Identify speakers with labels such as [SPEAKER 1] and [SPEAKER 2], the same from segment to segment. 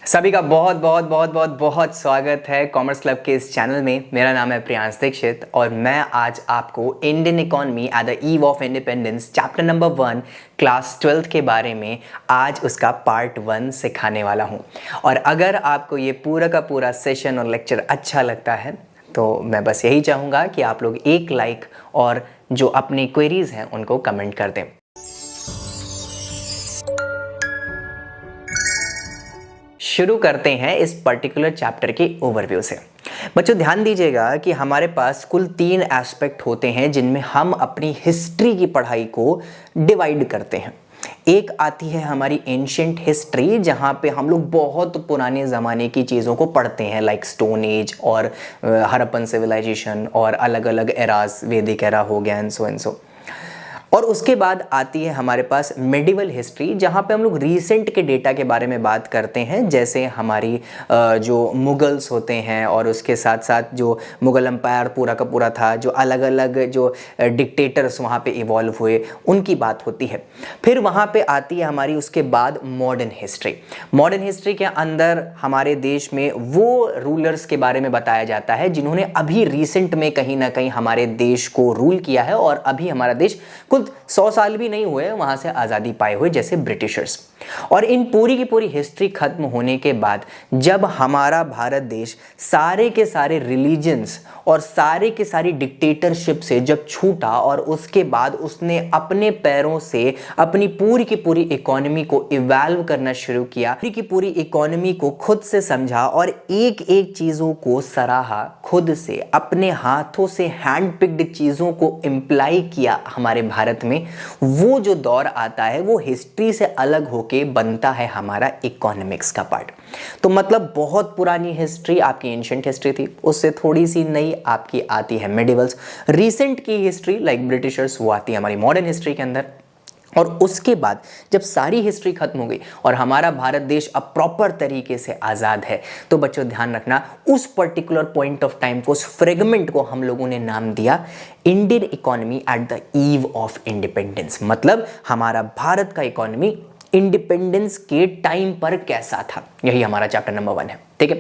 [SPEAKER 1] सभी का बहुत बहुत बहुत बहुत बहुत स्वागत है कॉमर्स क्लब के इस चैनल में। मेरा नाम है प्रियांश दीक्षित और मैं आज आपको Indian economy at the eve of independence chapter number 1 class 12 के बारे में आज उसका पार्ट 1 सिखाने वाला हूं। और अगर आपको ये पूरा का पूरा सेशन और लेक्चर अच्छा लगता है तो मैं बस यही चाहूँगा कि आप लोग एक लाइक और जो अपनी क्वेरीज हैं उनको कमेंट कर दें। शुरू करते हैं इस पर्टिकुलर चैप्टर के ओवरव्यू से। बच्चों ध्यान दीजिएगा कि हमारे पास कुल 3 एस्पेक्ट होते हैं जिनमें हम अपनी हिस्ट्री की पढ़ाई को डिवाइड करते हैं। एक आती है हमारी एंशिएंट हिस्ट्री, जहां पे हम लोग बहुत पुराने ज़माने की चीज़ों को पढ़ते हैं, लाइक स्टोन एज और हड़प्पन सिविलाइजेशन और अलग अलग एरास, वैदिक एरा हो गया एंड सो। और उसके बाद आती है हमारे पास मेडिवल हिस्ट्री, जहाँ पे हम लोग रीसेंट के डेटा के बारे में बात करते हैं, जैसे हमारी जो मुगल्स होते हैं और उसके साथ साथ जो मुगल एम्पायर पूरा का पूरा था, जो अलग अलग जो डिक्टेटर्स वहाँ पे इवॉल्व हुए, उनकी बात होती है। फिर वहाँ पे आती है हमारी उसके बाद मॉडर्न हिस्ट्री। मॉडर्न हिस्ट्री के अंदर हमारे देश में वो रूलर्स के बारे में बताया जाता है जिन्होंने अभी रिसेंट में कहीं ना कहीं हमारे देश को रूल किया है और अभी हमारा देश 100 साल भी नहीं हुए वहां से आजादी पाए हुए, जैसे ब्रिटिशर्स। और इन पूरी की पूरी हिस्ट्री खत्म होने के बाद जब हमारा भारत देश सारे के सारे रिलीजन्स और सारे के सारी डिक्टेटरशिप से जब छूटा और उसके बाद उसने अपने पैरों से अपनी पूरी की पूरी इकोनॉमी को इवॉल्व करना शुरू किया, पूरी की पूरी इकोनॉमी को खुद से समझा और एक एक चीजों को सराहा, खुद से अपने हाथों से हैंड पिक्ड चीजों को इम्प्लाई किया हमारे भारत में, वो जो दौर आता है वो हिस्ट्री से अलग होके बनता है हमारा इकोनॉमिक्स का पार्ट। तो मतलब बहुत पुरानी हिस्ट्री आपकी एंशिएंट हिस्ट्री थी, उससे थोड़ी सी नई आपकी आती है मेडिवल्स। रीसेंट की हिस्ट्री लाइक ब्रिटिशर्स वो आती है हमारी मॉडर्न हिस्ट्री के अंदर। और उसके बाद जब सारी हिस्ट्री खत्म हो गई और हमारा भारत देश अब प्रॉपर तरीके से आज़ाद है, तो बच्चों ध्यान रखना उस पर्टिकुलर पॉइंट ऑफ टाइम को, उस फ्रेगमेंट को हम लोगों ने नाम दिया Indian economy at the eve of independence. मतलब हमारा भारत का इकोनॉमी इंडिपेंडेंस के टाइम पर कैसा था, यही हमारा चैप्टर नंबर 1 है। ठीक है,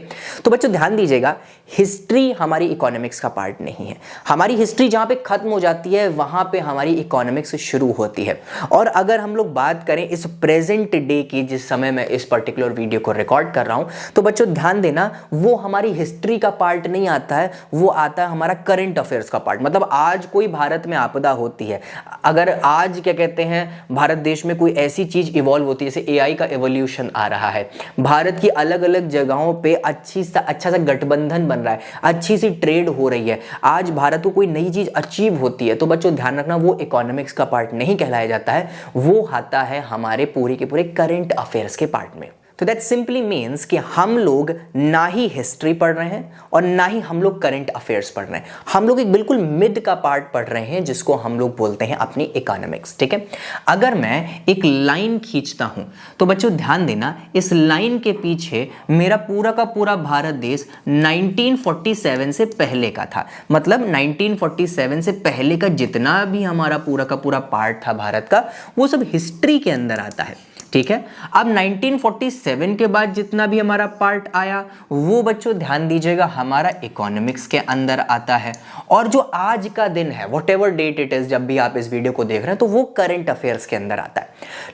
[SPEAKER 1] तो बच्चों ध्यान दीजिएगा, हिस्ट्री हमारी इकोनॉमिक्स का पार्ट नहीं है। हमारी हिस्ट्री जहां पे खत्म हो जाती है वहां पे हमारी इकोनॉमिक्स शुरू होती है। और अगर हम लोग बात करें इस प्रेजेंट डे की, जिस समय मैं इस पर्टिकुलर वीडियो को रिकॉर्ड कर रहा हूं, तो बच्चों ध्यान देना, वो हमारी हिस्ट्री का पार्ट नहीं आता है, वो आता है हमारा करंट अफेयर्स का पार्ट। मतलब आज कोई भारत में आपदा होती है, अगर आज क्या कहते हैं भारत देश में कोई ऐसी चीज इवॉल्व होती है, जैसे एआई का एवोल्यूशन आ रहा है, भारत की अलग अलग जगहों पे अच्छा सा गठबंधन बन रहा है, अच्छी सी ट्रेड हो रही है, आज भारत को कोई नई चीज अचीव होती है, तो बच्चों ध्यान रखना वो इकोनॉमिक्स का पार्ट नहीं कहलाया जाता है, वो आता है हमारे पूरे के पूरे करंट अफेयर्स के पार्ट में। तो दैट सिंपली मीन्स कि हम लोग ना ही हिस्ट्री पढ़ रहे हैं और ना ही हम लोग करंट अफेयर्स पढ़ रहे हैं, हम लोग एक बिल्कुल मिड का पार्ट पढ़ रहे हैं जिसको हम लोग बोलते हैं अपनी इकोनॉमिक्स। ठीक है, अगर मैं एक लाइन खींचता हूं तो बच्चों ध्यान देना, इस लाइन के पीछे मेरा पूरा का पूरा भारत देश 1947 से पहले का था। मतलब 1947 से पहले का जितना भी हमारा पूरा का पूरा पार्ट था भारत का, वो सब हिस्ट्री के अंदर आता है। ठीक है, अब 1947 के बाद जितना भी हमारा पार्ट आया वो बच्चों ध्यान दीजिएगा हमारा इकोनॉमिक्स के अंदर आता है। और जो आज का दिन है, whatever date it is, जब भी आप इस वीडियो को देख रहे हैं, तो वो करंट अफेयर्स के अंदर आता है।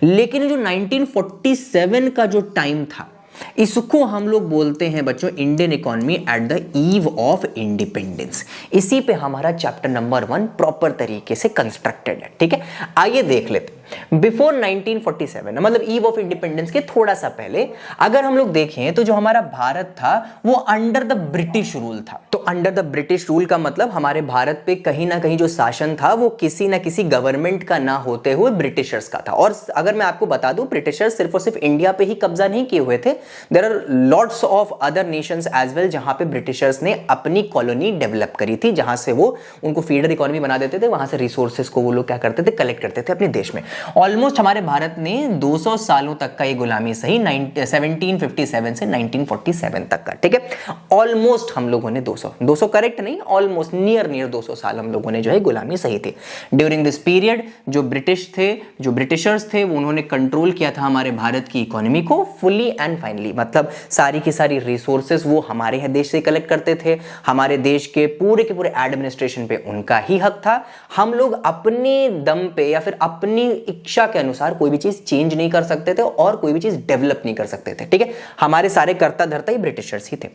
[SPEAKER 1] लेकिन जो 1947 का जो टाइम था, इसको हम लोग बोलते हैं बच्चों Indian economy at the eve of independence. इसी पे हमारा चैप्टर नंबर 1 प्रॉपर तरीके से कंस्ट्रक्टेड है। ठीक है, आइए देख लेते बिफोर 1947, मतलब ईव ऑफ इंडिपेंडेंस के थोड़ा सा पहले अगर हम लोग देखें तो जो हमारा भारत था वो अंडर द ब्रिटिश रूल था। तो अंडर द ब्रिटिश रूल का मतलब हमारे भारत पे कहीं ना कहीं जो शासन था वो किसी ना किसी गवर्नमेंट का ना होते हुए ब्रिटिशर्स का था। और अगर मैं आपको बता दूं, ब्रिटिशर्स सिर्फ और सिर्फ इंडिया पे ही कब्जा नहीं किए हुए थे, there are lots of other nations as well जहां पे ब्रिटिशर्स ने अपनी कॉलोनी डेवलप करी थी, जहां से वो उनको फीडर इकोनॉमी बना देते थे, वहां से रिसोर्सेज को वो लोग क्या करते थे, कलेक्ट करते थे अपने देश में। ऑलमोस्ट हमारे भारत ने 200 सालों तक का ये गुलामी सही 1757 से 1947 तक का, ठीक है। ऑलमोस्ट हम लोगों ने 200 करेक्ट नहीं, ऑलमोस्ट नियर 200 साल हम लोगों ने जो है गुलामी सही थी। ड्यूरिंग दिस पीरियड जो ब्रिटिशर्स थे वो उन्होंने कंट्रोल किया था हमारे भारत की इकोनॉमी को फुल्ली एंड फाइनली, मतलब सारी की सारी रिसोर्सेज वो हमारे देश से कलेक्ट करते थे। हमारे देश के पूरे एडमिनिस्ट्रेशन पे उनका ही हक था। हम लोग अपने दम पे या फिर अपनी इच्छा के अनुसार कोई भी चीज चेंज नहीं कर सकते थे और कोई भी चीज डेवलप नहीं कर सकते थे, ठीक है। हमारे सारे कर्ता धर्ता ही ब्रिटिशर्स ही थे।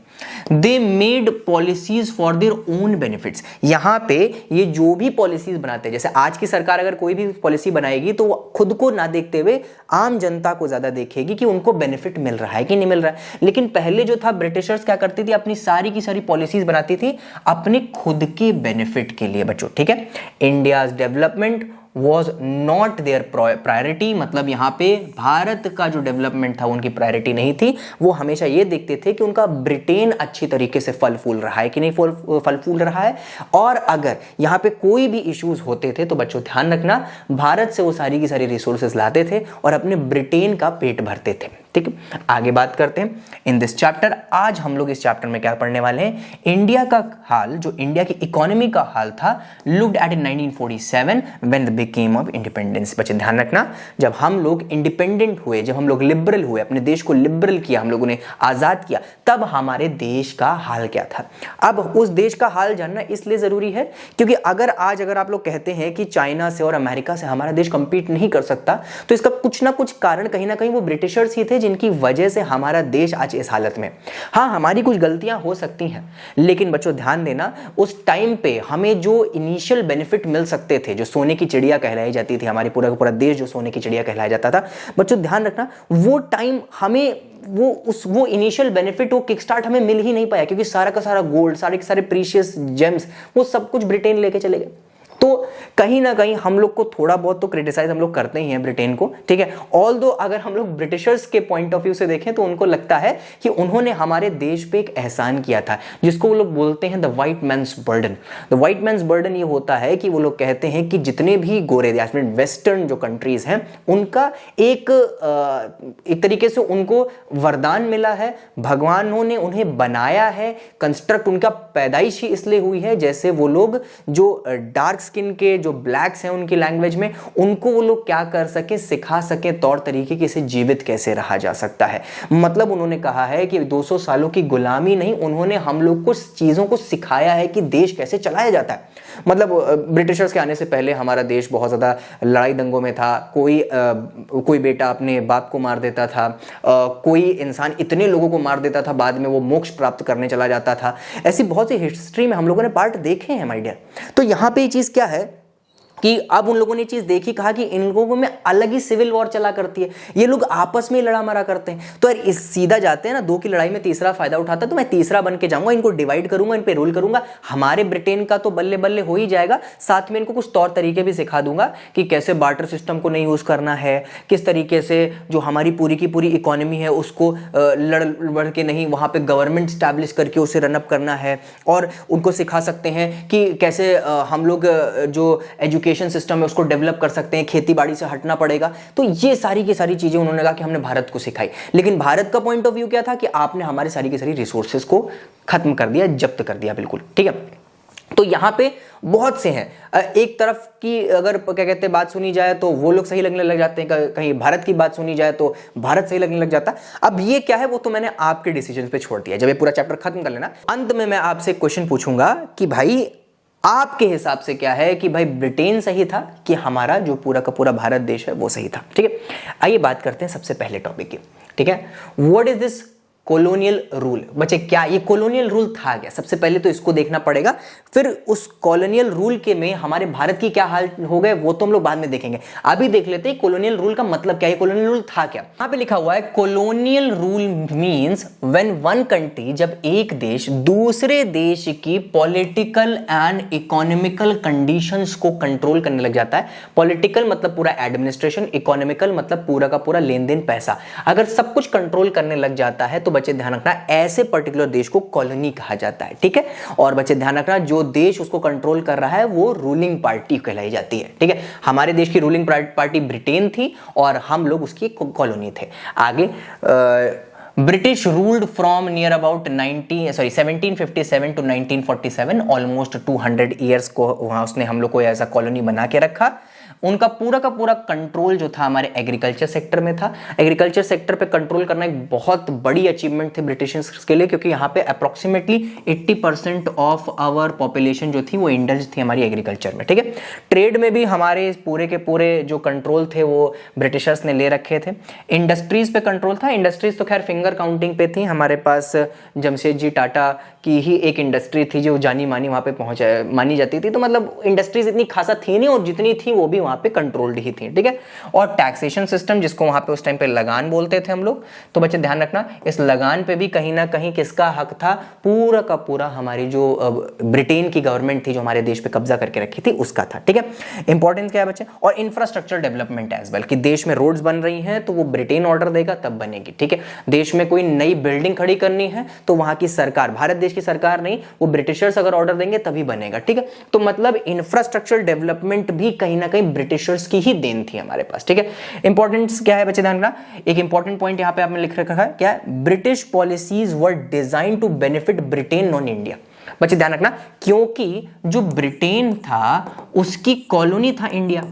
[SPEAKER 1] They made policies for their own benefits. यहां पे ये जो भी पॉलिसीज बनाते हैं, जैसे आज की सरकार अगर कोई भी पॉलिसी बनाएगी तो वो खुद को ना देखते हुए आम जनता को ज्यादा देखेगी कि उनको बेनिफिट मिल रहा है कि नहीं मिल रहा है। लेकिन पहले जो था ब्रिटिशर्स क्या करती थी, अपनी सारी की सारी पॉलिसीज बनाती थी अपने खुद के बेनिफिट के लिए बच्चों, ठीक है। India's development was not there priority, मतलब यहां पे भारत का जो डेवलपमेंट था उनकी प्रायोरिटी नहीं थी। वो हमेशा ये देखते थे कि उनका ब्रिटेन अच्छी तरीके से फल फूल रहा है कि नहीं फल फूल रहा है, और अगर यहां पे कोई भी इश्यूज होते थे तो बच्चों ध्यान रखना, भारत से वो सारी की सारी रिसोर्सेज लाते थे और अपने ब्रिटेन का पेट भरते थे, ठीक है। आगे बात करते हैं इन दिस चैप्टर। आज हम लोग इस चैप्टर में क्या पढ़ने वाले हैं, इंडिया का हाल, जो इंडिया की इकोनॉमी का हाल था, looked at in 1947 when the became of independence. बच्चे ध्यान रखना, जब हम लोग इंडिपेंडेंट हुए, जब हम लोग लिबरल हुए, अपने देश को लिबरल किया, हम लोगों ने आजाद किया, तब हमारे देश का हाल क्या था। अब उस देश का हाल जानना इसलिए जरूरी है क्योंकि अगर आप लोग कहते हैं कि चाइना से और अमेरिका से हमारा देश कंपीट नहीं कर सकता, तो इसका कुछ ना कुछ कारण कहीं ना कहीं वो ब्रिटिशर्स ही थे जिनकी वजह से हमारा देश आज इस हालत में। हाँ, हमारी कुछ गलतियां हो सकती हैं, लेकिन बच्चों ध्यान देना, उस टाइम पे हमें जो इनिशियल बेनिफिट मिल सकते थे, जो सोने की चिड़िया कहलाई जाती थी, हमारी पूरा का पूरा देश जो सोने की चिड़िया कहलाया जाता था, बच्चों ध्यान रखना, वो टाइम हमें वो इनिशियल बेनिफिट, वो किक स्टार्ट हमें मिल ही नहीं पाया क्योंकि सारा का सारा गोल्ड, सारे के सारे प्रीशियस जेम्स, वो सब कुछ ब्रिटेन लेके चले गए। तो कहीं ना कहीं हम लोग को थोड़ा बहुत तो क्रिटिसाइज हम लोग करते ही हैं ब्रिटेन को, ठीक है। ऑल्दो अगर हम लोग ब्रिटिशर्स के पॉइंट ऑफ व्यू से देखें तो उनको लगता है कि उन्होंने हमारे देश पे एक एहसान किया था, जिसको वो लोग बोलते हैं the white man's burden. The white man's burden ये होता है कि वो लोग कहते हैं कि जितने भी गोरे या फिर वेस्टर्न जो कंट्रीज हैं, उनका एक तरीके से उनको वरदान मिला है, भगवानों ने उन्हें बनाया है, कंस्ट्रक्ट उनका पैदाइश ही इसलिए हुई है, जैसे वो लोग जो डार्क स्किन के जो ब्लैक्स हैं उनकी लैंग्वेज में, उनको वो लोग क्या कर सके, सिखा सके तौर तरीके कि इसे जीवित कैसे रहा जा सकता है। मतलब उन्होंने कहा है कि 200 सालों की गुलामी नहीं, उन्होंने हम लोग को चीजों को सिखाया है कि देश कैसे चलाया जाता है। मतलब ब्रिटिशर्स के आने से पहले हमारा देश बहुत ज्यादा लड़ाई दंगों में था, कोई बेटा अपने बाप को मार देता था, कोई इंसान इतने लोगों को मार देता था, बाद में वो मोक्ष प्राप्त करने चला जाता था। ऐसी बहुत सी हिस्ट्री में हम लोगों ने पार्ट देखे हैं माय डियर। तो यहां पे ये चीज क्या है कि अब उन लोगों ने चीज देखी, कहा कि इन लोगों में अलग ही सिविल वॉर चला करती है, ये लोग आपस में लड़ा मरा करते हैं। तो यार इस सीधा जाते हैं ना, दो की लड़ाई में तीसरा फायदा उठाता है, तो मैं तीसरा बन के जाऊंगा, इनको डिवाइड करूंगा, इन पे रूल करूंगा। हमारे ब्रिटेन का तो बल्ले बल्ले हो ही जाएगा, साथ में इनको कुछ तौर तरीके भी सिखा दूंगा कि कैसे बार्टर सिस्टम को नहीं यूज करना है, किस तरीके से जो हमारी पूरी की पूरी इकोनॉमी है उसको लड़ बढ़ के नहीं, वहां पे गवर्नमेंट स्टैब्लिश करके उसे रनअप करना है। और उनको सिखा सकते हैं कि कैसे हम लोग जो एजुकेशन सिस्टम है उसको डेवलप कर सकते हैं, खेती बाड़ी से हटना पड़ेगा। तो ये सारी की सारी चीजें उन्होंने कहा कि हमने भारत को सिखाई। लेकिन भारत का पॉइंट ऑफ व्यू क्या था कि आपने हमारी सारी की सारी रिसोर्सेज को खत्म कर दिया, जब्त कर दिया, बिल्कुल ठीक है। तो यहां पे बहुत से हैं, एक तरफ की अगर क्या कहते हैं बात सुनी जाए तो वो लोग सही लगने लग जाते हैं, कहीं भारत की बात सुनी जाए तो भारत सही लगने लग जाता। अब ये क्या है वो तो मैंने आपके डिसीजन पे छोड़ दिया, जब ये पूरा चैप्टर खत्म कर लेना, अंत में मैं आपसे क्वेश्चन पूछूंगा कि भाई आपके हिसाब से क्या है कि भाई ब्रिटेन सही था कि हमारा जो पूरा का पूरा भारत देश है वो सही था, ठीक है। आइए बात करते हैं सबसे पहले टॉपिक की, ठीक है। What is this colonial rule. बच्चे क्या ये कॉलोनियल रूल था क्या, सबसे पहले तो इसको देखना पड़ेगा, फिर उस कॉलोनियल रूल के में हमारे भारत की क्या हाल हो गए वो तो हम लोग बाद में देखेंगे। अभी देख लेते हैं कॉलोनियल रूल का मतलब क्या है, कॉलोनियल रूल था क्या। यहां पे लिखा हुआ है colonial rule means when one country, जब एक देश दूसरे देश की पॉलिटिकल एंड इकोनॉमिकल कंडीशंस को कंट्रोल करने लग जाता है। पॉलिटिकल मतलब पूरा एडमिनिस्ट्रेशन, इकोनॉमिकल मतलब पूरा का पूरा लेन देन पैसा। अगर सब कुछ कंट्रोल करने लग जाता है तो बच्चे ध्यान रखना ऐसे पर्टिकुलर देश को कॉलोनी कहा जाता है, ठीक है। और बच्चे ध्यान रखना जो देश उसको कंट्रोल कर रहा है वो रूलिंग पार्टी कहलाई जाती है, ठीक है। हमारे देश की रूलिंग पार्टी ब्रिटेन थी और हम लोग उसकी कॉलोनी थे। आगे British ruled from near about 1757 to 1947, almost 200 years को वहां उसने हम लोग को ऐसा कॉलोनी बना के रखा। उनका पूरा का पूरा कंट्रोल जो था हमारे एग्रीकल्चर सेक्टर में था। एग्रीकल्चर सेक्टर पे कंट्रोल करना एक बहुत बड़ी अचीवमेंट थी ब्रिटिशर्स के लिए, क्योंकि यहाँ पे अप्रोक्सीमेटली 80% ऑफ आवर पॉपुलेशन जो थी वो इंडल्ज थी हमारी एग्रीकल्चर में, ठीक है। ट्रेड में भी हमारे पूरे के पूरे जो कंट्रोल थे वो ब्रिटिशर्स ने ले रखे थे। इंडस्ट्रीज पे कंट्रोल था। इंडस्ट्रीज तो खैर फिंगर काउंटिंग पे थी। हमारे पास जमशेदजी टाटा की ही एक इंडस्ट्री थी जो जानी मानी वहाँ पे मानी जाती थी, तो मतलब इंडस्ट्रीज इतनी खासा थी नहीं, और जितनी थी वो भी वहाँ पे कंट्रोल्ड ही थी, ठीक है। और टैक्सेशन सिस्टम जिसको वहाँ पे उस टाइम पे लगान बोलते थे हम लोग, तो बच्चे ध्यान रखना इस लगान पे भी कहीं ना कहीं किसका हक था, पूरा का पूरा हमारी जो ब्रिटेन की गवर्नमेंट थी जो हमारे देश पे कब्जा करके रखी थी उसका था, ठीक है। इंपॉर्टेंस क्या है बच्चे, और इंफ्रास्ट्रक्चर डेवलपमेंट एज वेल, कि देश में रोड्स बन रही हैं तो वो ब्रिटेन ऑर्डर देगा तब बनेगी, ठीक है। देश में कोई नई बिल्डिंग खड़ी करनी है तो वहां की सरकार, भारत देश की सरकार नहीं, वो ब्रिटिशर्स अगर ऑर्डर देंगे तभी बनेगा, ठीक है। तो मतलब इंफ्रास्ट्रक्चर डेवलपमेंट भी कहीं ना कहीं ब्रिटिशर्स की ही देन थी हमारे पास, ठीक है। इंपॉर्टेंस क्या है बच्चे ध्यान रखना, एक इंपॉर्टेंट पॉइंट यहां पे आपने लिख रखा है, क्या है, British policies were designed to benefit Britain not India. बच्चे ध्यान रखना, क्योंकि जो ब्रिटेन था उसकी कॉलोनी था इंडिया,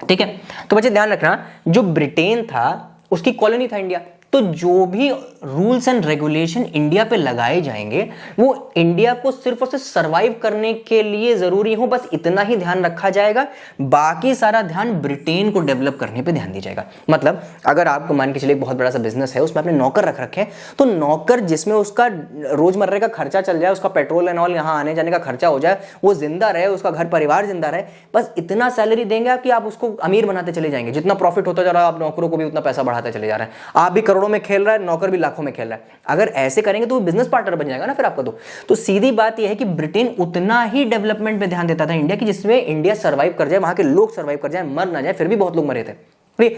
[SPEAKER 1] ठीक है। तो बच्चे ध्यान रखना जो ब्रिटेन था उसकी कॉलोनी था इंडिया, तो जो भी रूल्स एंड रेगुलेशन इंडिया पे लगाए जाएंगे वो इंडिया को सिर्फ और सिर्फ सर्वाइव करने के लिए जरूरी हो, बस इतना ही ध्यान रखा जाएगा, बाकी सारा ध्यान ब्रिटेन को डेवलप करने पे ध्यान दिया जाएगा। मतलब अगर आपको मान के चलिए बहुत बड़ा सा बिजनेस है, उसमें आपने नौकर रख रखे हैं, तो नौकर जिसमें उसका रोजमर्रा का खर्चा चल जाए, उसका पेट्रोल एंड ऑल यहाँ आने जाने का खर्चा हो जाए, वो जिंदा रहे, उसका घर परिवार जिंदा रहे, बस इतना सैलरी देंगे कि आप उसको अमीर बनाते चले जाएंगे। जितना प्रॉफिट होता जा रहा है आप नौकरों को भी उतना पैसा बढ़ाते चले जा रहे हैं, आप भी करोड़ों में खेल रहा है, नौकर भी लाखों में खेल रहा है। अगर ऐसे करेंगे तो वो बिजनेस पार्टनर बन जाएगा ना फिर आपका। तो सीधी बात यह है कि ब्रिटेन उतना ही डेवलपमेंट में ध्यान देता था इंडिया की, जिसमें इंडिया सर्वाइव कर जाए, वहां के लोग सर्वाइव कर जाए, मर ना जाए। फिर भी बहुत लोग मरे थे।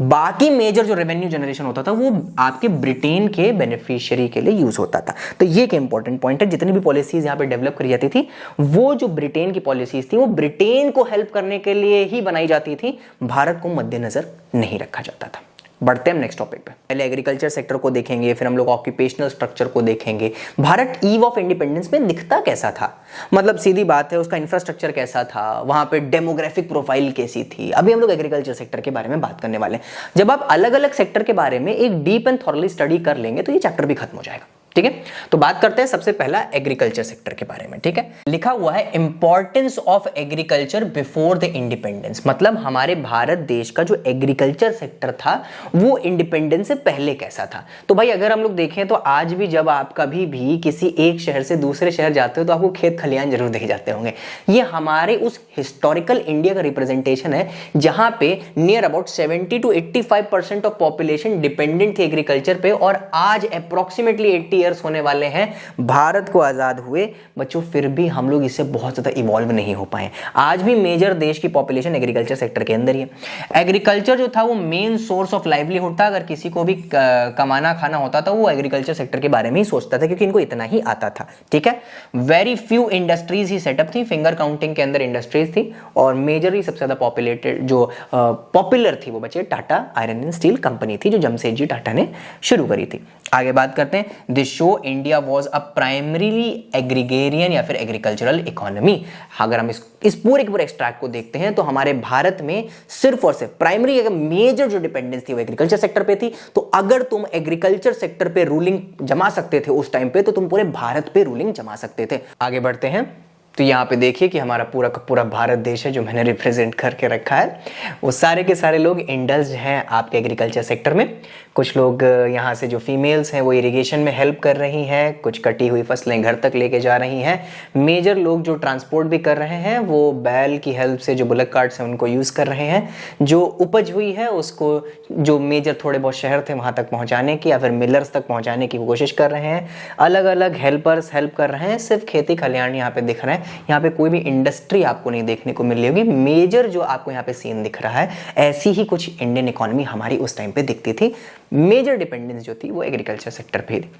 [SPEAKER 1] बाकी मेजर जो रेवेन्यू जनरेशन होता था वो आपके ब्रिटेन के बेनिफिशियरी के लिए यूज होता था। तो ये एक इंपॉर्टेंट पॉइंट है, जितनी भी पॉलिसीज यहां पे डेवलप करी जाती थी वो जो ब्रिटेन की पॉलिसीज थी वो ब्रिटेन को हेल्प करने के लिए ही बनाई जाती थी, भारत को मद्देनजर नहीं रखा जाता था। बढ़ते हैं हम नेक्स्ट टॉपिक पे। पहले एग्रीकल्चर सेक्टर को देखेंगे, फिर हम लोग ऑक्यूपेशनल स्ट्रक्चर को देखेंगे। भारत ईव ऑफ इंडिपेंडेंस में दिखता कैसा था, मतलब सीधी बात है उसका इंफ्रास्ट्रक्चर कैसा था, वहां पे डेमोग्राफिक प्रोफाइल कैसी थी। अभी हम लोग एग्रीकल्चर सेक्टर के बारे में बात करने वाले हैं। जब आप अलग अलग सेक्टर के बारे में एक डीप एंड थॉरली स्टडी कर लेंगे तो ये चैप्टर भी खत्म हो जाएगा, ठीक है। तो बात करते हैं सबसे पहला एग्रीकल्चर सेक्टर के बारे में, ठीक है। लिखा हुआ है importance of agriculture before the independence, मतलब हमारे भारत देश का जो एग्रीकल्चर सेक्टर था वो इंडिपेंडेंस से पहले कैसा था। तो भाई अगर हम लोग देखें तो आज भी जब आप कभी भी किसी एक शहर से दूसरे शहर जाते हो तो आपको खेत खलियान जरूर देखे जाते होंगे। ये हमारे उस हिस्टोरिकल इंडिया का रिप्रेजेंटेशन है जहां पे near about 70 to 85% of population dependent थी एग्रीकल्चर पे, और आज अप्रोक्सीमेटली 80 ईयर्स होने वाले हैं भारत को आजाद हुए बच्चों, फिर भी हम लोग इससे बहुत ज्यादा इवॉल्व नहीं हो पाए। आज भी मेजर देश की पॉपुलेशन एग्रीकल्चर सेक्टर के अंदर ही है। एग्रीकल्चर जो था वो मेन सोर्स ऑफ लाइवलीहुड था। अगर किसी को भी कमाना खाना होता था वो एग्रीकल्चर सेक्टर के बारे में ही सोचता था, क्योंकि इनको इतना ही आता था, ठीक है। वेरी फ्यू इंडस्ट्रीज ही सेटअप थी, फिंगर काउंटिंग के अंदर इंडस्ट्रीज थी, और मेजरली सबसे ज्यादा पॉपुलेटेड जो पॉपुलर थी वो बच्चे Tata iron and steel company थी जो जमशेदजी टाटा ने शुरू करी थी। आगे बात करते हैं, this show India was a primarily agrarian या फिर एग्रीकल्चरल इकोनॉमी। अगर हम इस पूरे के पूरे एक्सट्रैक्ट को देखते हैं तो हमारे भारत में सिर्फ और सिर्फ प्राइमरी मेजर जो डिपेंडेंस थी वो एग्रीकल्चर सेक्टर पे थी। तो अगर तुम एग्रीकल्चर सेक्टर पे रूलिंग जमा सकते थे उस टाइम पे, तो तुम पूरे भारत पे रूलिंग जमा सकते थे। आगे बढ़ते हैं तो यहाँ पे देखिए कि हमारा पूरा का पूरा भारत देश है जो मैंने रिप्रेजेंट करके रखा है, वो सारे के सारे लोग इंडल्ज हैं आपके एग्रीकल्चर सेक्टर में। कुछ लोग यहाँ से जो फीमेल्स हैं वो इरिगेशन में हेल्प कर रही हैं, कुछ कटी हुई फसलें घर तक लेके जा रही हैं। मेजर लोग जो ट्रांसपोर्ट भी कर रहे हैं वो बैल की हेल्प से, जो बुलक कार्ट्स हैं उनको यूज़ कर रहे हैं। जो उपज हुई है उसको जो मेजर थोड़े बहुत शहर थे वहाँ तक पहुँचाने की या फिर मिलर्स तक पहुँचाने की कोशिश कर रहे हैं। अलग अलग हेल्पर्स हेल्प कर रहे हैं। सिर्फ खेती खलियान यहाँ पे दिख रहे हैं, यहाँ पे कोई भी इंडस्ट्री आपको नहीं देखने को मिल रही होगी। मेजर जो आपको यहाँ पे सीन दिख रहा है, ऐसी ही कुछ इंडियन इकोनॉमी हमारी उस टाइम पे दिखती थी मेजर डिपेंडेंस जो थी वो एग्रीकल्चर सेक्टर पे थी।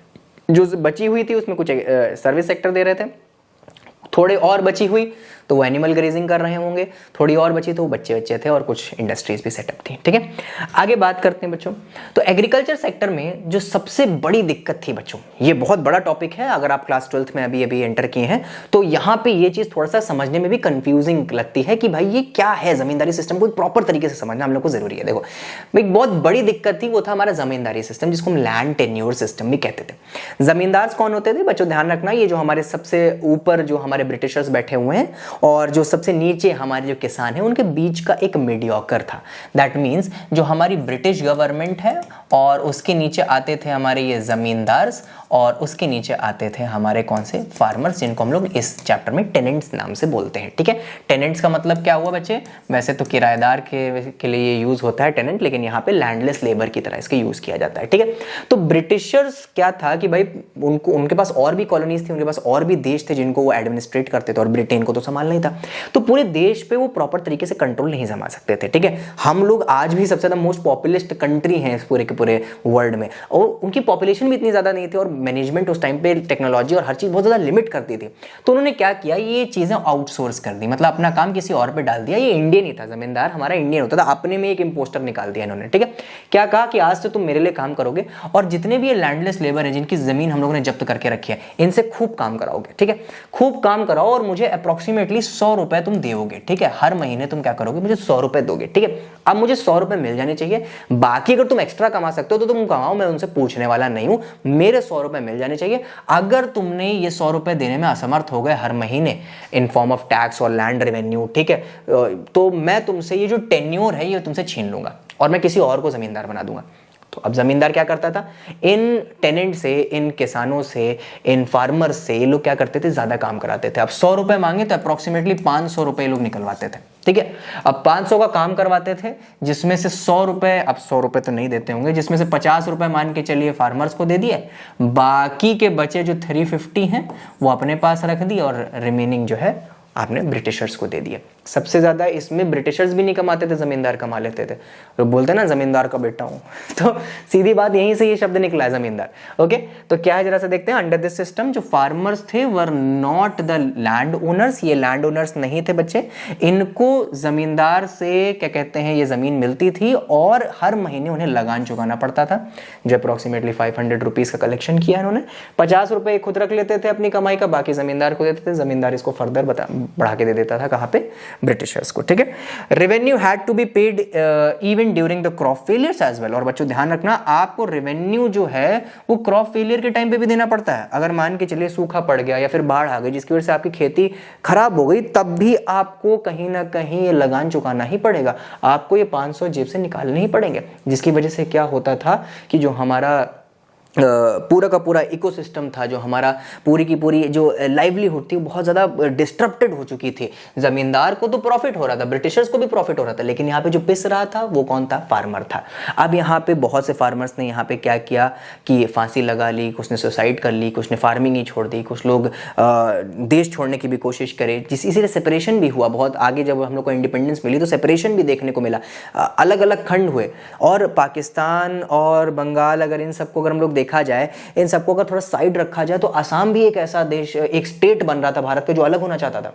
[SPEAKER 1] जो बची हुई थी उसमें कुछ सर्विस सेक्टर दे रहे थे, थोड़े और बची हुई तो वो एनिमल ग्रेजिंग कर रहे होंगे, थोड़ी और बची तो वो बच्चे थे और कुछ इंडस्ट्रीज भी सेटअप थी। ठीक है, आगे बात करते हैं बच्चों। तो एग्रीकल्चर सेक्टर में जो सबसे बड़ी दिक्कत थी बच्चों, ये बहुत बड़ा टॉपिक है, अगर आप क्लास 12th में अभी अभी एंटर किए हैं तो यहाँ पे ये चीज थोड़ा सा समझने में भी कंफ्यूजिंग लगती है कि भाई ये क्या है, जमींदारी सिस्टम को प्रॉपर तरीके से समझना हम लोग को जरूरी है। देखो एक बहुत बड़ी दिक्कत थी, वो था हमारा जमींदारी सिस्टम, जिसको हम लैंड टेन्योर सिस्टम भी कहते थे। जमींदार कौन होते थे बच्चों, ध्यान रखना, ये जो हमारे सबसे ऊपर जो हमारे ब्रिटिशर्स बैठे हुए हैं और जो सबसे नीचे हमारे जो किसान हैं उनके बीच का एक मीडियोकर था। दैट मीन्स जो हमारी ब्रिटिश गवर्नमेंट है और उसके नीचे आते थे हमारे ये जमींदार्स और उसके नीचे आते थे हमारे कौन से, फार्मर्स, जिनको हम लोग इस चैप्टर में टेनेंट्स नाम से बोलते हैं। ठीक है, टेनेंट्स का मतलब क्या हुआ बच्चे, वैसे तो किराएदार के लिए यूज होता है टेनेंट, लेकिन यहाँ पे लैंडलेस लेबर की तरह इसका यूज किया जाता है। ठीक है, तो ब्रिटिशर्स क्या था कि भाई उनके पास और भी कॉलोनीज थी, उनके पास और भी देश थे जिनको वो एडमिनिस्ट्रेट करते थे और ब्रिटेन को तो संभाल नहीं था, तो पूरे देश पे वो प्रॉपर तरीके से कंट्रोल नहीं जमा सकते थे। ठीक है, हम लोग आज भी सबसे ज्यादा मोस्ट पॉपुलेस्ट कंट्री हैं इस पूरे के पूरे वर्ल्ड में, और उनकी पॉपुलेशन भी इतनी ज्यादा नहीं थी और मैनेजमेंट उस टाइम पे टेक्नोलॉजी और हर चीज बहुत ज्यादा लिमिट करती थी। तो उन्होंने क्या किया, ये चीजें आउटसोर्स कर दी, मतलब अपना काम किसी और पे डाल दिया। ये इंडियन ही था, जमींदार हमारा इंडियन होता था, अपने में एक इंपोस्टर निकाल दिया इन्होंने। ठीक है, क्या कहा कि आज से तुम मेरे लिए काम करोगे और जितने भी ये लैंडलेस लेबर है जिनकी जमीन हम लोगों ने जब्त करके रखी है, इनसे खूब काम कराओगे। ठीक है, खूब काम कराओ और मुझे अप्रोक्सीमेटली 100 रुपए तुम दोगे। ठीक है, हर महीने तुम क्या करोगे, मुझे 100 रुपए दोगे। ठीक है, अब मुझे 100 रुपए मिल जाने चाहिए, बाकी अगर तुम एक्स्ट्रा कमा सकते हो तो तुम कमाओ, मैं उनसे पूछने वाला नहीं हूं, मेरे 100 रुपए मिल जाने चाहिए। अगर तुमने ये 100 रुपए देने में असमर्थ हो गए हर महीने इन फॉर्म ऑफ टैक्स और लैंड रेवेन्यू, ठीक है, तो मैं तुमसे ये जो टेन्योर है ये तुमसे छीन लूंगा और मैं किसी और को जमींदार बना दूंगा। तो अब जमींदार क्या करता था, इन टेनेंट से, इन किसानों से, इन फार्मर्स से ये लोग क्या करते थे, ज्यादा काम कराते थे। अब 100 रुपए मांगे तो अप्रोक्सीमेटली 500 रुपए लोग निकलवाते थे। ठीक है, अब 500 का काम करवाते थे, जिसमें से 100 रुपए, अब 100 रुपए तो नहीं देते होंगे, जिसमें से 50 रुपए मान के चलिए फार्मर्स को दे दिए, बाकी के बचे जो 350 हैं वो अपने पास रख दिए और रिमेनिंग जो है आपने ब्रिटिशर्स को दे दिया। सबसे ज्यादा इसमें ब्रिटिशर्स भी नहीं कमाते थे, जमींदार कमा लेते थे। तो बोलते ना जमींदार का बेटा हूं, तो सीधी बात यहीं से ये शब्द निकला है जमींदार। ओके, तो क्या है जरा सा देखते हैं। अंडर दिस सिस्टम जो फार्मर्स थे were not the land owners, ये लैंड ओनर्स नहीं थे बच्चे, इनको जमींदार से क्या कहते हैं, ये जमीन मिलती थी और हर महीने उन्हें लगान चुकाना पड़ता था, जो अप्रोक्सीमेटली 500 रुपीज का कलेक्शन किया इन्होंने। 50 रुपए खुद रख लेते थे अपनी कमाई का, बाकी जमींदार को देते थे, जमींदार इसको फर्दर बढ़ा के दे देता था, कहां पे, ब्रिटिशर्स को। ठीक है, revenue had to be paid even during the crop failures as well. और बच्चों ध्यान रखना, आपको रेवेन्यू जो है वो क्रॉप फेलियर के टाइम पे भी देना पड़ता है। अगर मान के चलिए सूखा पड़ गया या फिर बाढ़ आ गई जिसकी वजह से आपकी खेती खराब हो गई, तब भी आपको कहीं ना कहीं ये लगान चुकाना ही पड़ेगा, आपको ये 500 जेब से निकालने ही पड़ेंगे। जिसकी वजह से क्या होता था कि जो हमारा पूरा का पूरा इकोसिस्टम था, जो हमारा पूरी की पूरी जो लाइवलीहुड थी, बहुत ज़्यादा डिस्टर्प्टेड हो चुकी थी। ज़मींदार को तो प्रॉफिट हो रहा था, ब्रिटिशर्स को भी प्रॉफिट हो रहा था, लेकिन यहाँ पे जो पिस रहा था वो कौन था, फार्मर था। अब यहाँ पे बहुत से फार्मर्स ने यहाँ पे क्या किया कि फांसी लगा ली, कुछ ने सुसाइड कर ली, कुछ ने फार्मिंग ही छोड़ दी, कुछ लोग देश छोड़ने की भी कोशिश करे, इसीलिए सेपरेशन भी हुआ। बहुत आगे जब हम लोग को इंडिपेंडेंस मिली तो सेपरेशन भी देखने को मिला, अलग अलग खंड हुए। और पाकिस्तान और बंगाल, अगर इन सबको अगर हम लोग देखा जाए, इन सबको अगर थोड़ा साइड रखा जाए, तो असम भी एक ऐसा देश, एक स्टेट बन रहा था भारत के जो अलग होना चाहता था।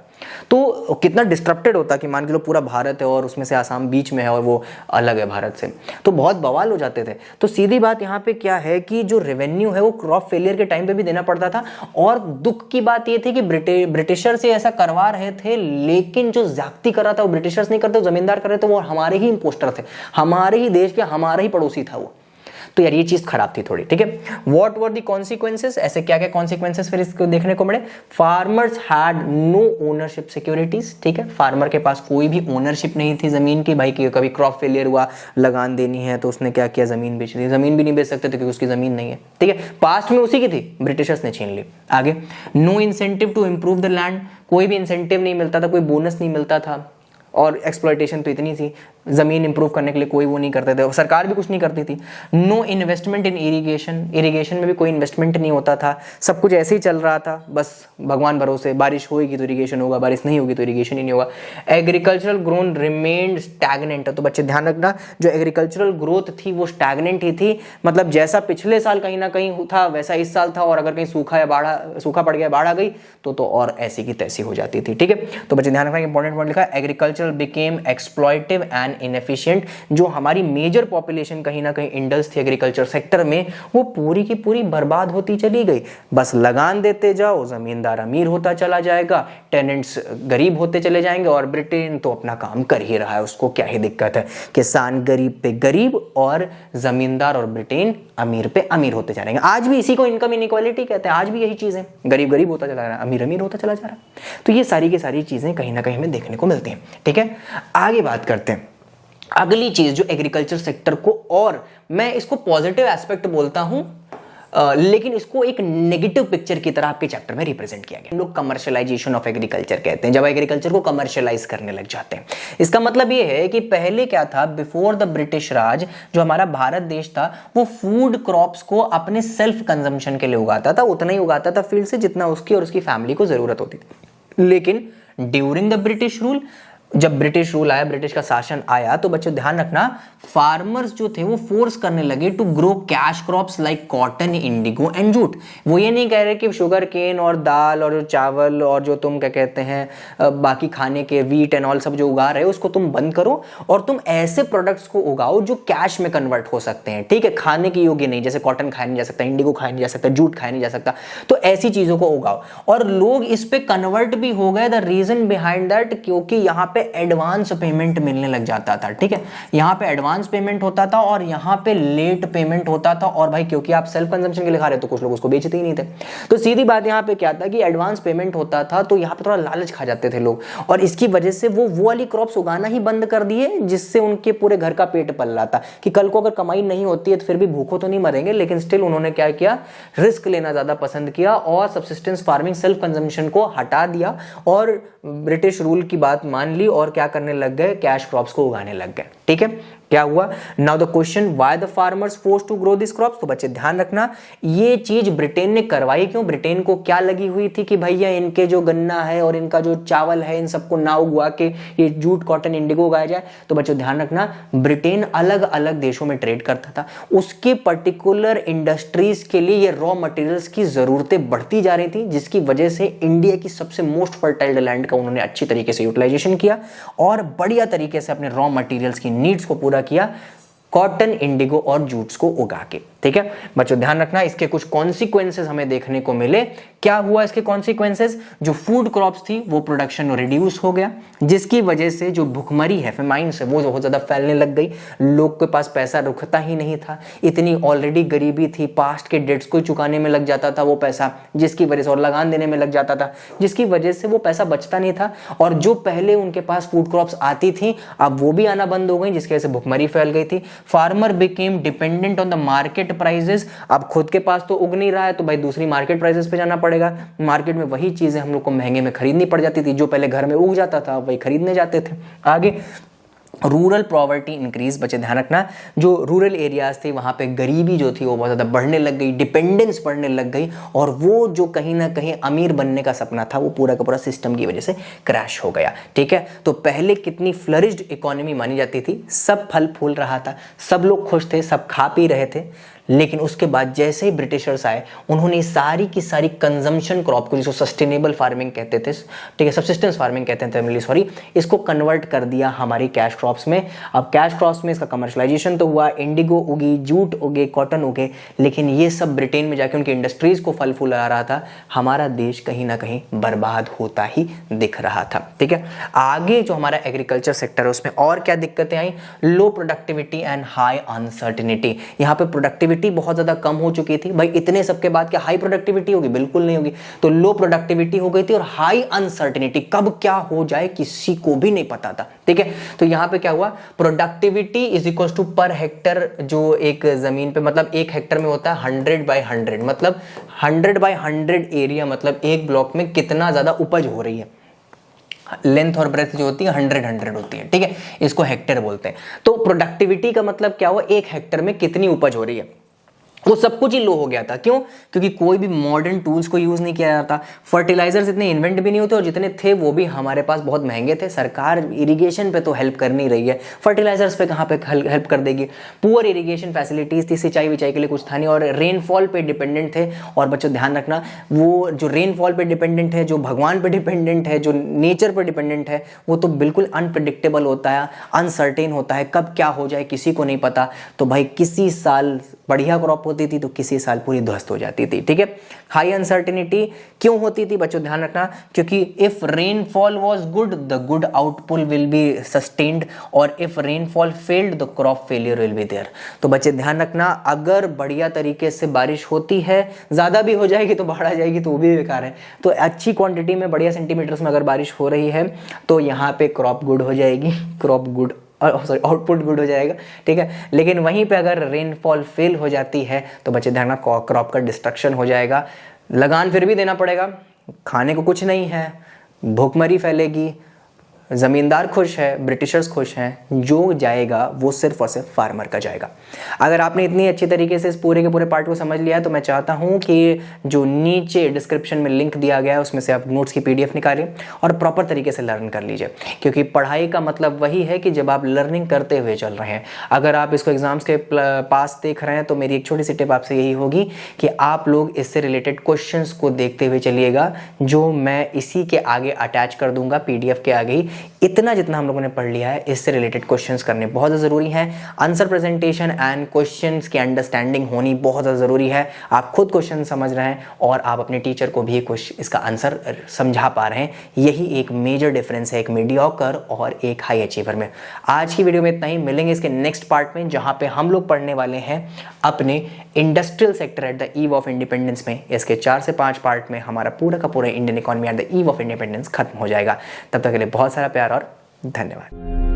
[SPEAKER 1] तो कितना डिस्टर्प्टेड होता कि मान के लो पूरा भारत है और उसमें से असम बीच में है और वो अलग है भारत से, तो बहुत बवाल हो जाते थे। तो सीधी बात यहाँ पे क्या है कि जो रेवेन्यू है वो क्रॉप फेलियर के टाइम पे भी देना पड़ता था। और दुख की बात ये थी कि ब्रिटिशर से ऐसा करवा रहे थे, लेकिन जो ज्यादती कर रहा था वो ब्रिटिशर्स नहीं करते, जमींदार कर रहे थे, वो हमारे ही इंपोस्टर थे, हमारे ही देश के, हमारा ही पड़ोसी था वो। तो यार ये चीज खराब थी थोड़ी। ठीक है, व्हाट वर द कॉन्सिक्वेंसेस, ऐसे क्या क्या कॉन्सिक्वेंसेस फिर इसको देखने को मिले। Farmers had no ownership securities. ठीक है, फार्मर के पास कोई भी ओनरशिप नहीं थी जमीन की। भाई कि कभी क्रॉप फेलियर हुआ, लगान देनी है, तो उसने क्या किया, जमीन बेच दी। जमीन भी नहीं बेच सकते थे क्योंकि उसकी जमीन नहीं है। ठीक है, पास्ट में उसी की थी, ब्रिटिशर्स ने छीन ली। आगे, no incentive to improve the land, कोई भी इंसेंटिव नहीं मिलता था, कोई बोनस नहीं मिलता था। और एक्सप्लॉयटेशन तो इतनी थी, ज़मीन इंप्रूव करने के लिए कोई वो नहीं करते थे, और सरकार भी कुछ नहीं करती थी। No investment in irrigation, irrigation में भी कोई इन्वेस्टमेंट नहीं होता था, सब कुछ ऐसे ही चल रहा था, बस भगवान भरोसे, बारिश होगी तो इरिगेशन होगा, बारिश नहीं होगी तो इरिगेशन ही नहीं होगा। एग्रीकल्चरल ग्रोथ रिमेन्ड स्टैग्नेंट, तो बच्चे ध्यान रखना, जो एग्रीकल्चरल ग्रोथ थी वो स्टैग्नेंट ही थी, मतलब जैसा पिछले साल कहीं ना कहीं था वैसा इस साल था, और अगर कहीं सूखा पड़ गया, बाढ़ आ गई तो और ऐसी की तैसी हो जाती थी। ठीक है, तो बच्चे ध्यान रखना, इंपॉर्टेंट पॉइंट लिखा है, एग्रीकल्चर बिकेम एक्सप्लॉइटिव एंड इनएफिशिएंट। जो हमारी मेजर पॉपुलेशन कहीं ना कहीं इंडल्स थी एग्रीकल्चर सेक्टर में, वो पूरी की पूरी बर्बाद होती चली गई। बस लगान देते जाओ, जमींदार अमीर होता चला जाएगा, टेनेंट्स गरीब होते चले जाएंगे, और ब्रिटेन तो अपना काम कर ही रहा है, उसको क्या ही दिक्कत है। किसान गरीब पे गरीब और जमींदार और ब्रिटेन अमीर पे अमीर होते जा रहे हैं। आज भी इसी को इनकम इनइक्वालिटी कहते हैं, आज भी यही चीज है, गरीब गरीब होता चला रहा है, अमीर अमीर होता चला जा रहा है। तो ये सारी की सारी चीजें कहीं ना कहीं हमें देखने को मिलती हैं। ठीक है, आगे बात करते हैं। अगली चीज जो एग्रीकल्चर सेक्टर को, और मैं इसको पॉजिटिव एस्पेक्ट बोलता हूं, लेकिन इसको एक नेगेटिव पिक्चर की तरह आपके चैप्टर में रिप्रेजेंट किया गया। हम लोग कमर्शियलाइजेशन ऑफ एग्रीकल्चर कहते हैं, जब एग्रीकल्चर को कमर्शियलाइज करने लग जाते हैं। इसका मतलब ये है कि पहले क्या था, बिफोर द ब्रिटिश राज, जो हमारा भारत देश था वो फूड क्रॉप्स को अपने सेल्फ कंजम्पशन के लिए उगाता था, उतना ही उगाता था फील्ड से जितना उसकी और उसकी फैमिली को जरूरत होती थी। लेकिन ड्यूरिंग द ब्रिटिश रूल, जब ब्रिटिश रूल आया, ब्रिटिश का शासन आया, तो बच्चों ध्यान रखना, फार्मर्स जो थे वो फोर्स करने लगे to grow cash crops like cotton, indigo and jute. वो ये नहीं कह रहे कि शुगर केन और दाल और जो चावल और जो तुम क्या कहते हैं बाकी खाने के वीट एंड ऑल सब जो उगा रहे हो उसको तुम बंद करो, और तुम ऐसे प्रोडक्ट्स को उगाओ जो कैश में कन्वर्ट हो सकते हैं। ठीक है, खाने के योग्य नहीं, जैसे कॉटन खाया नहीं जा सकता, इंडिगो खाया नहीं जा सकता, जूट खाया नहीं जा सकता, तो ऐसी चीजों को उगाओ। और लोग इस पे कन्वर्ट भी हो गए। द रीजन बिहाइंड दैट, क्योंकि यहाँ पे एडवांस पेमेंट मिलने लग जाता था। ठीक है, यहाँ पे एडवांस पेमेंट होता था और यहाँ पे लेट पेमेंट होता था, और भाई क्योंकि आप सेल्फ कंजम्पशन के लिए खा रहे हो तो कुछ लोग उसको बेचते ही नहीं थे। तो सीधी बात यहाँ पे क्या था कि एडवांस पेमेंट होता था, तो यहाँ पे थोड़ा लालच खा जाते थे लोग, और इसकी वजह से वो वाली क्रॉप्स उगाना ही बंद कर दिए, जिससे उनके पूरे घर का पेट पल रहा था कि कल को अगर कमाई नहीं होती है तो फिर भी भूखों तो नहीं मरेंगे। लेकिन स्टिल उन्होंने क्या किया, रिस्क लेना ज्यादा पसंद किया और सब्सिस्टेंस फार्मिंग, सेल्फ कंजम्पशन को हटा दिया, और ब्रिटिश रूल की बात मान ली और क्या करने लग गए, कैश क्रॉप्स को उगाने लग गए। ठीक है, क्या हुआ, now the question, why the farmers force to grow this crops. तो बच्चे ध्यान रखना, ये चीज ब्रिटेन ने करवाई क्यों, ब्रिटेन को क्या लगी हुई थी कि भैया इनके जो गन्ना है और इनका जो चावल है, इन सबको ना उगवा के ये जूट, कॉटन, इंडिगो उगाया जाए। तो बच्चों ध्यान रखना, ब्रिटेन अलग अलग देशों में ट्रेड करता था, उसके पर्टिकुलर इंडस्ट्रीज के लिए ये रॉ मटेरियल्स की जरूरतें बढ़ती जा रही थी, जिसकी वजह से इंडिया की सबसे मोस्ट फर्टाइल लैंड का उन्होंने अच्छी तरीके से यूटिलाइजेशन किया और बढ़िया तरीके से अपने रॉ मटेरियल्स की नीड्स को पूरा किया, कॉटन, इंडिगो और जूट्स को उगा के। ठीक है बच्चों, ध्यान रखना, इसके कुछ कॉन्सिक्वेंसेस हमें देखने को मिले। क्या हुआ इसके कॉन्सिक्वेंसेस, जो फूड क्रॉप्स थी वो प्रोडक्शन रिड्यूस हो गया, जिसकी वजह से जो भुखमरी है, फेमाइन्स है, वो बहुत ज्यादा फैलने लग गई। लोग के पास पैसा रुकता ही नहीं था, इतनी ऑलरेडी गरीबी थी, पास्ट के डेट्स को चुकाने में लग जाता था वो पैसा, जिसकी वजह से, और लगान देने में लग जाता था, जिसकी वजह से वो पैसा बचता नहीं था। और जो पहले उनके पास फूड क्रॉप्स आती थी अब वो भी आना बंद हो गई, जिसकी वजह से भुखमरी फैल गई थी। Farmer became dependent on the market prices, अब खुद के पास तो उग नहीं रहा है तो भाई दूसरी मार्केट प्राइसेस पे जाना पड़ेगा। मार्केट में वही चीजें हम लोग को महंगे में खरीदनी पड़ जाती थी, जो पहले घर में उग जाता था वही खरीदने जाते थे। आगे रूरल पॉवर्टी इंक्रीज, बच्चे ध्यान रखना, जो रूरल एरियाज थे वहां पे गरीबी जो थी वो बहुत ज्यादा बढ़ने लग गई, डिपेंडेंस बढ़ने लग गई, और वो जो कहीं ना कहीं अमीर बनने का सपना था वो पूरा का पूरा सिस्टम की वजह से क्रैश हो गया। ठीक है, तो पहले कितनी फ्लरिश्ड इकोनॉमी मानी जाती थी, सब फल फूल रहा था, सब लोग खुश थे, सब खा पी रहे थे। लेकिन उसके बाद जैसे ही ब्रिटिशर्स आए उन्होंने सारी की सारी कंजम्पशन क्रॉप को, जिसको सस्टेनेबल फार्मिंग कहते थे, ठीक है, सब्सिस्टेंस फार्मिंग कहते थे, सॉरी, इसको कन्वर्ट कर दिया हमारी कैश क्रॉप्स में। अब कैश क्रॉप्स में इसका कमर्शलाइजेशन तो हुआ, इंडिगो उगी, जूट उगे, कॉटन उगे, लेकिन ये सब ब्रिटेन में जाके उनकी इंडस्ट्रीज को फल फूल आ रहा था। हमारा देश कहीं ना कहीं बर्बाद होता ही दिख रहा था। ठीक है, आगे जो हमारा एग्रीकल्चर सेक्टर है उसमें और क्या दिक्कतें आई, low productivity and high uncertainty. यहाँ पे प्रोडक्टिविटी बहुत ज्यादा कम हो चुकी थी, भाई इतने सबके बाद क्या हाई प्रोडक्टिविटी होगी, बिल्कुल नहीं होगी। तो लो प्रोडक्टिविटी हो गई थी और हाई अनसर्टिनिटी, कब क्या हो जाए किसी को भी नहीं पता था। ठीक है, तो यहां पे क्या हुआ, productivity is equal to per hectare, जो एक जमीन पे मतलब एक हेक्टर में होता है 100/100, मतलब 100/100 एरिया, मतलब एक ब्लॉक में कितना ज्यादा उपज हो रही है। लेंथ और ब्रेथ जो होती है 100 होती है, ठीक है, इसको हेक्टेयर बोलते हैं। तो प्रोडक्टिविटी का मतलब क्या हुआ, एक हेक्टेयर में कितनी उपज हो रही है, वो सब कुछ ही लो हो गया था। क्यों? क्योंकि कोई भी मॉडर्न टूल्स को यूज नहीं किया जाता, फर्टिलाइजर्स इतने इन्वेंट भी नहीं होते, और जितने थे वो भी हमारे पास बहुत महंगे थे। सरकार इरिगेशन पे तो हेल्प कर नहीं रही है, फर्टिलाइजर्स पे कहाँ पे हेल्प कर देगी। पुअर इरिगेशन फैसिलिटीज थी, सिंचाई विचाई के लिए कुछ था नहीं, और रेनफॉल पे डिपेंडेंट थे। और बच्चों ध्यान रखना, वो जो रेनफॉल पे डिपेंडेंट है, जो भगवान पे डिपेंडेंट है, जो नेचर पर डिपेंडेंट है, वो तो बिल्कुल अनप्रिडिक्टेबल होता है, अनसर्टेन होता है, कब क्या हो जाए किसी को नहीं पता। तो भाई किसी साल बढ़िया क्रॉप होती थी तो किसी साल पूरी ध्वस्त हो जाती थी, ठीक है। हाई अनसर्टेनिटी क्यों होती थी बच्चों, ध्यान रखना, क्योंकि if rainfall was good the good output will be sustained, और if rainfall failed the crop failure will be there. तो बच्चे ध्यान रखना, अगर बढ़िया तरीके से बारिश होती है, ज्यादा भी हो जाएगी तो बाढ़ आ जाएगी तो वो भी बेकार है। तो अच्छी क्वांटिटी में बढ़िया सेंटीमीटर्स में अगर बारिश हो रही है तो यहाँ पे क्रॉप गुड हो जाएगी, crop good sorry output good हो जाएगा, ठीक है। लेकिन वहीं पे अगर रेनफॉल फेल हो जाती है तो बच्चे ध्यान रखना, क्रॉप का डिस्ट्रक्शन हो जाएगा, लगान फिर भी देना पड़ेगा, खाने को कुछ नहीं है, भूखमरी फैलेगी, ज़मींदार खुश है, ब्रिटिशर्स खुश हैं, जो जाएगा वो सिर्फ और सिर्फ फार्मर का जाएगा। अगर आपने इतनी अच्छी तरीके से इस पूरे के पूरे पार्ट को समझ लिया है तो मैं चाहता हूँ कि जो नीचे डिस्क्रिप्शन में लिंक दिया गया है उसमें से आप नोट्स की PDF निकालिए और प्रॉपर तरीके से लर्न कर लीजिए, क्योंकि पढ़ाई का मतलब वही है कि जब आप लर्निंग करते हुए चल रहे हैं। अगर आप इसको एग्जाम्स के पास देख रहे हैं तो मेरी एक छोटी सी टिप आपसे यही होगी कि आप लोग इससे रिलेटेड क्वेश्चंस को देखते हुए चलिएगा, जो मैं इसी के आगे अटैच कर दूंगा PDF के आगे ही। इतना जितना हम लोगों ने पढ़ लिया है इससे रिलेटेड क्वेश्चंस करने बहुत ज़्यादा ज़रूरी हैं। आंसर प्रेजेंटेशन एंड क्वेश्चंस की अंडरस्टैंडिंग होनी बहुत ज़्यादा ज़रूरी है। आप खुद क्वेश्चन समझ रहे हैं और आप अपने टीचर को भी इसका आंसर समझा पा रहे हैं, यही एक मेजर डिफरेंस है एक मीडियोकर और एक हाई अचीवर में। आज की वीडियो में इतना ही, मिलेंगे इसके नेक्स्ट पार्ट में जहाँ पे हम लोग पढ़ने वाले हैं अपने industrial sector at the eve of independence में। इसके 4 से 5 पार्ट में हमारा पूरा का पूरा Indian economy at the eve of independence खत्म हो जाएगा। तब तक के लिए बहुत सारा प्यार और धन्यवाद।